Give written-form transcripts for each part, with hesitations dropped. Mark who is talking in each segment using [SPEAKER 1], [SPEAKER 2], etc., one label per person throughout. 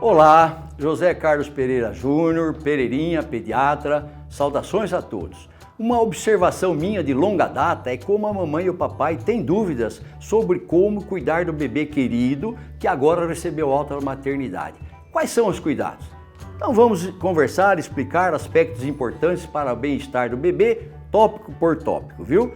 [SPEAKER 1] Olá, José Carlos Pereira Júnior, Pereirinha, pediatra, saudações a todos. Uma observação minha de longa data é como a mamãe e o papai têm dúvidas sobre como cuidar do bebê querido que agora recebeu alta na maternidade. Quais são os cuidados? Então vamos conversar, explicar aspectos importantes para o bem-estar do bebê, tópico por tópico, viu?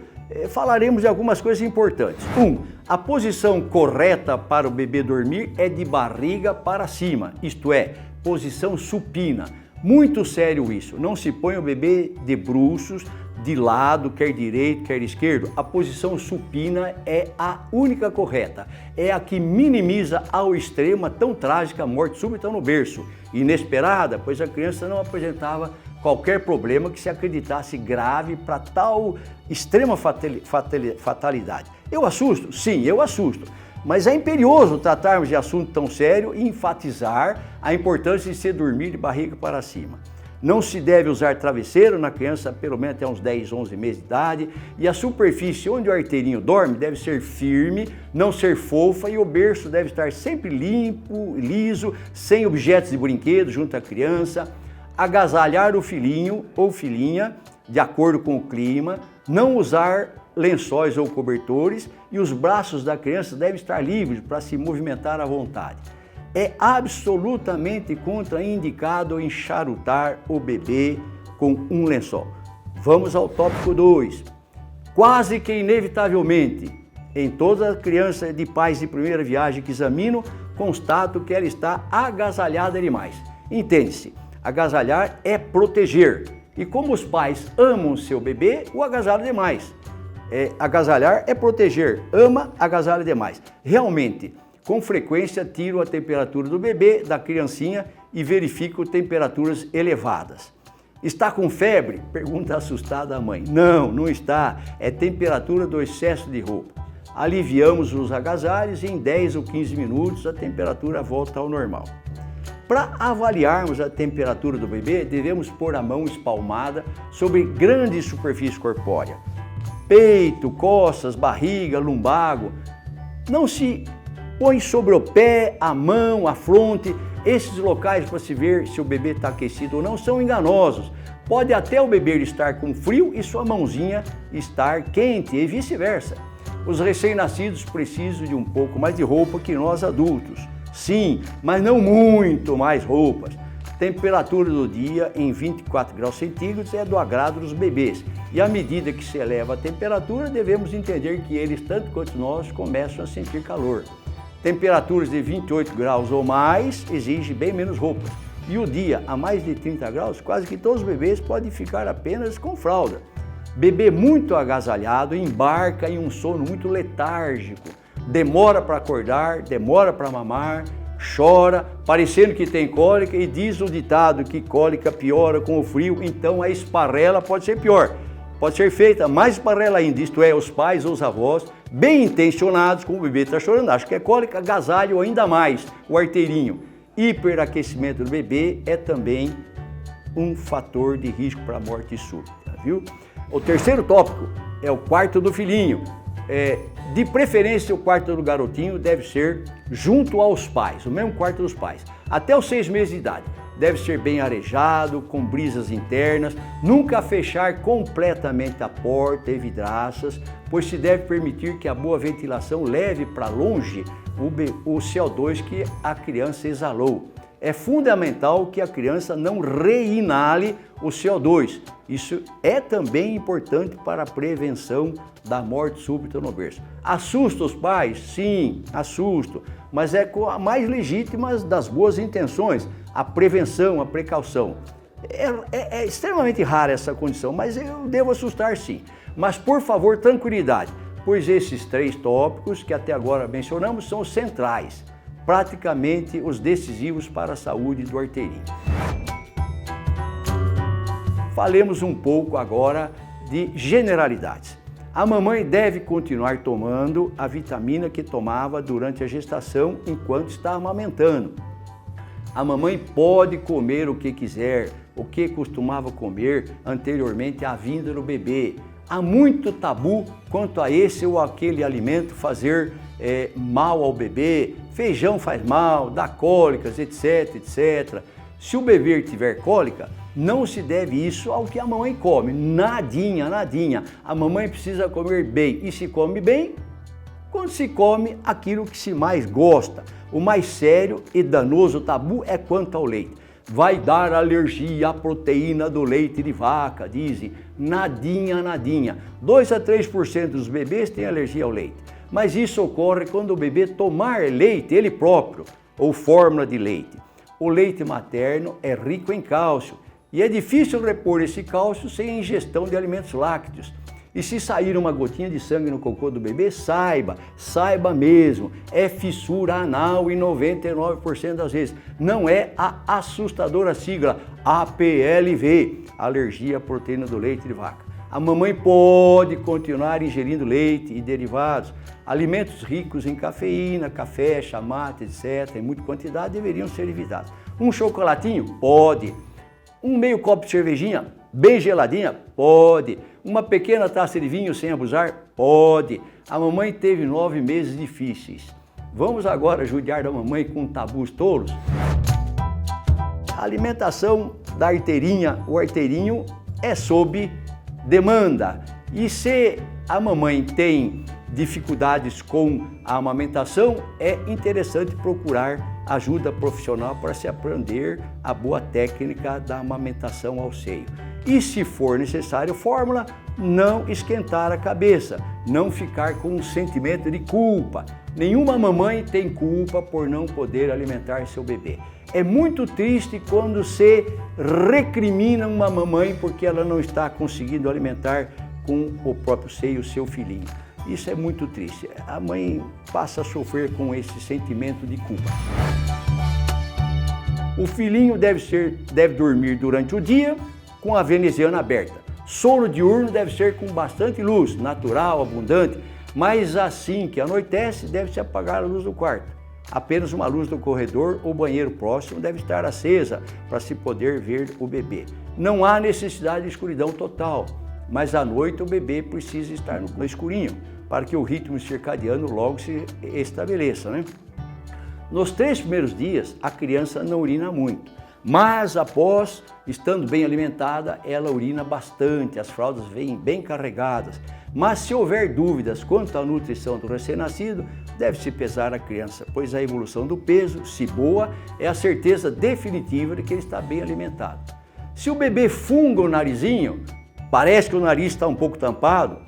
[SPEAKER 1] Falaremos de algumas coisas importantes. 1. A posição correta para o bebê dormir é de barriga para cima, isto é, posição supina. Muito sério isso, não se põe o bebê de bruços, de lado, quer direito, quer esquerdo. A posição supina é a única correta, é a que minimiza ao extremo a tão trágica morte súbita no berço. Inesperada, pois a criança não apresentava qualquer problema que se acreditasse grave para tal extrema fatalidade. Eu assusto? Sim, eu assusto. Mas é imperioso tratarmos de assunto tão sério e enfatizar a importância de se dormir de barriga para cima. Não se deve usar travesseiro na criança pelo menos até uns 10, 11 meses de idade, e a superfície onde o arteirinho dorme deve ser firme, não ser fofa, e o berço deve estar sempre limpo, liso, sem objetos de brinquedo junto à criança. Agasalhar o filhinho ou filhinha de acordo com o clima, não usar lençóis ou cobertores, e os braços da criança devem estar livres para se movimentar à vontade. É absolutamente contraindicado enxarutar o bebê com um lençol. Vamos ao tópico 2. Quase que inevitavelmente, em toda criança de pais de primeira viagem que examino, constato que ela está agasalhada demais. Entende-se, agasalhar é proteger. E como os pais amam seu bebê, o agasalham demais. Agasalhar é proteger, ama, agasalha demais. Realmente, com frequência, tiro a temperatura do bebê, da criancinha, e verifico temperaturas elevadas. Está com febre? Pergunta assustada a mãe. Não, não está. É temperatura do excesso de roupa. Aliviamos os agasalhos e em 10 ou 15 minutos a temperatura volta ao normal. Para avaliarmos a temperatura do bebê, devemos pôr a mão espalmada sobre grande superfície corpórea. Peito, costas, barriga, lumbago. Não se põe sobre o pé, a mão, a fronte. Esses locais para se ver se o bebê está aquecido ou não são enganosos. Pode até o bebê estar com frio e sua mãozinha estar quente e vice-versa. Os recém-nascidos precisam de um pouco mais de roupa que nós adultos. Sim, mas não muito mais roupas. Temperatura do dia em 24 graus centígrados é do agrado dos bebês. E à medida que se eleva a temperatura, devemos entender que eles, tanto quanto nós, começam a sentir calor. Temperaturas de 28 graus ou mais exigem bem menos roupas. E o dia a mais de 30 graus, quase que todos os bebês podem ficar apenas com fralda. Bebê muito agasalhado embarca em um sono muito letárgico. Demora para acordar, demora para mamar, chora, parecendo que tem cólica, e diz o ditado que cólica piora com o frio, então a esparrela pode ser pior. Pode ser feita mais esparrela ainda, isto é, os pais ou os avós, bem intencionados, como o bebê está chorando, acho que é cólica, agasalho ainda mais o arteirinho. Hiperaquecimento do bebê é também um fator de risco para a morte súbita, viu? O terceiro tópico é o quarto do filhinho. De preferência, o quarto do garotinho deve ser junto aos pais, o mesmo quarto dos pais, até os 6 meses de idade. Deve ser bem arejado, com brisas internas, nunca fechar completamente a porta e vidraças, pois se deve permitir que a boa ventilação leve para longe o CO2 que a criança exalou. É fundamental que a criança não reinale o CO2. Isso é também importante para a prevenção da morte súbita no berço. Assusta os pais? Sim, assusto, mas é com a mais legítima das boas intenções, a prevenção, a precaução. É extremamente rara essa condição, mas eu devo assustar sim. Mas, por favor, tranquilidade, pois esses 3 tópicos que até agora mencionamos são centrais, praticamente os decisivos para a saúde do arteirinho. Falemos um pouco agora de generalidades. A mamãe deve continuar tomando a vitamina que tomava durante a gestação enquanto está amamentando. A mamãe pode comer o que quiser, o que costumava comer anteriormente à vinda do bebê. Há muito tabu quanto a esse ou aquele alimento fazer mal ao bebê. Feijão faz mal, dá cólicas, etc, etc. Se o bebê tiver cólica, não se deve isso ao que a mamãe come. Nadinha, nadinha. A mamãe precisa comer bem. E se come bem, quando se come aquilo que se mais gosta. O mais sério e danoso tabu é quanto ao leite. Vai dar alergia à proteína do leite de vaca, dizem. Nadinha, nadinha. 2 a 3% dos bebês têm alergia ao leite. Mas isso ocorre quando o bebê tomar leite, ele próprio, ou fórmula de leite. O leite materno é rico em cálcio e é difícil repor esse cálcio sem a ingestão de alimentos lácteos. E se sair uma gotinha de sangue no cocô do bebê, saiba mesmo, é fissura anal em 99% das vezes. Não é a assustadora sigla APLV, alergia à proteína do leite de vaca. A mamãe pode continuar ingerindo leite e derivados. Alimentos ricos em cafeína, café, chamate, etc., em muita quantidade, deveriam ser evitados. Um chocolatinho? Pode. Um meio copo de cervejinha, bem geladinha? Pode. Uma pequena taça de vinho sem abusar? Pode. A mamãe teve 9 meses difíceis. Vamos agora judiar da mamãe com tabus tolos? A alimentação da arteirinha, o arteirinho, é sob demanda. E se a mamãe tem dificuldades com a amamentação, é interessante procurar ajuda profissional para se aprender a boa técnica da amamentação ao seio. E se for necessário fórmula, não esquentar a cabeça, não ficar com um sentimento de culpa. Nenhuma mamãe tem culpa por não poder alimentar seu bebê. É muito triste quando se recrimina uma mamãe porque ela não está conseguindo alimentar com o próprio seio o seu filhinho. Isso é muito triste. A mãe passa a sofrer com esse sentimento de culpa. O filhinho deve dormir durante o dia com a veneziana aberta. Sono diurno deve ser com bastante luz, natural, abundante, mas assim que anoitece, deve-se apagar a luz do quarto. Apenas uma luz do corredor ou banheiro próximo deve estar acesa para se poder ver o bebê. Não há necessidade de escuridão total, mas à noite o bebê precisa estar no escurinho para que o ritmo circadiano logo se estabeleça, né? Nos 3 primeiros dias, a criança não urina muito, mas após, estando bem alimentada, ela urina bastante, as fraldas vêm bem carregadas. Mas se houver dúvidas quanto à nutrição do recém-nascido, deve-se pesar a criança, pois a evolução do peso, se boa, é a certeza definitiva de que ele está bem alimentado. Se o bebê funga o narizinho, parece que o nariz está um pouco tampado,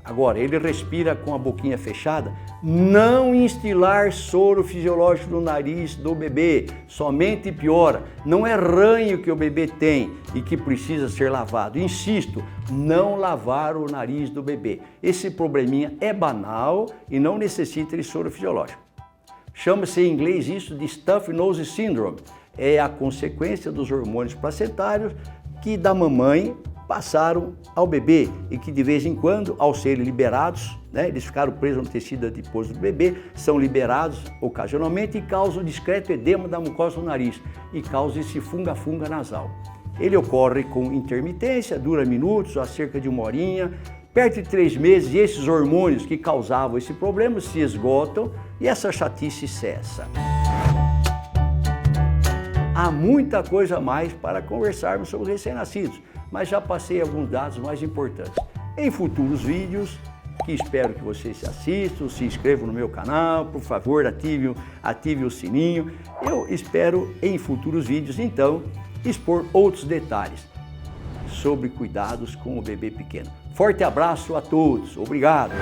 [SPEAKER 1] agora ele respira com a boquinha fechada, não instilar soro fisiológico no nariz do bebê, somente piora. Não é ranho que o bebê tem e que precisa ser lavado. Insisto, não lavar o nariz do bebê. Esse probleminha é banal e não necessita de soro fisiológico. Chama-se em inglês isso de Stuffy Nose Syndrome. É a consequência dos hormônios placentários que da mamãe passaram ao bebê e que de vez em quando, ao serem liberados, eles ficaram presos no tecido adiposo do bebê, são liberados ocasionalmente e causam discreto edema da mucosa do nariz e causa esse funga-funga nasal. Ele ocorre com intermitência, dura minutos, a cerca de 1 horinha, perto de 3 meses, e esses hormônios que causavam esse problema se esgotam e essa chatice cessa. Há muita coisa a mais para conversarmos sobre os recém-nascidos, mas já passei alguns dados mais importantes. Em futuros vídeos, que espero que vocês se assistam, se inscrevam no meu canal, por favor, ative o sininho. Eu espero em futuros vídeos, então, expor outros detalhes sobre cuidados com o bebê pequeno. Forte abraço a todos, obrigado!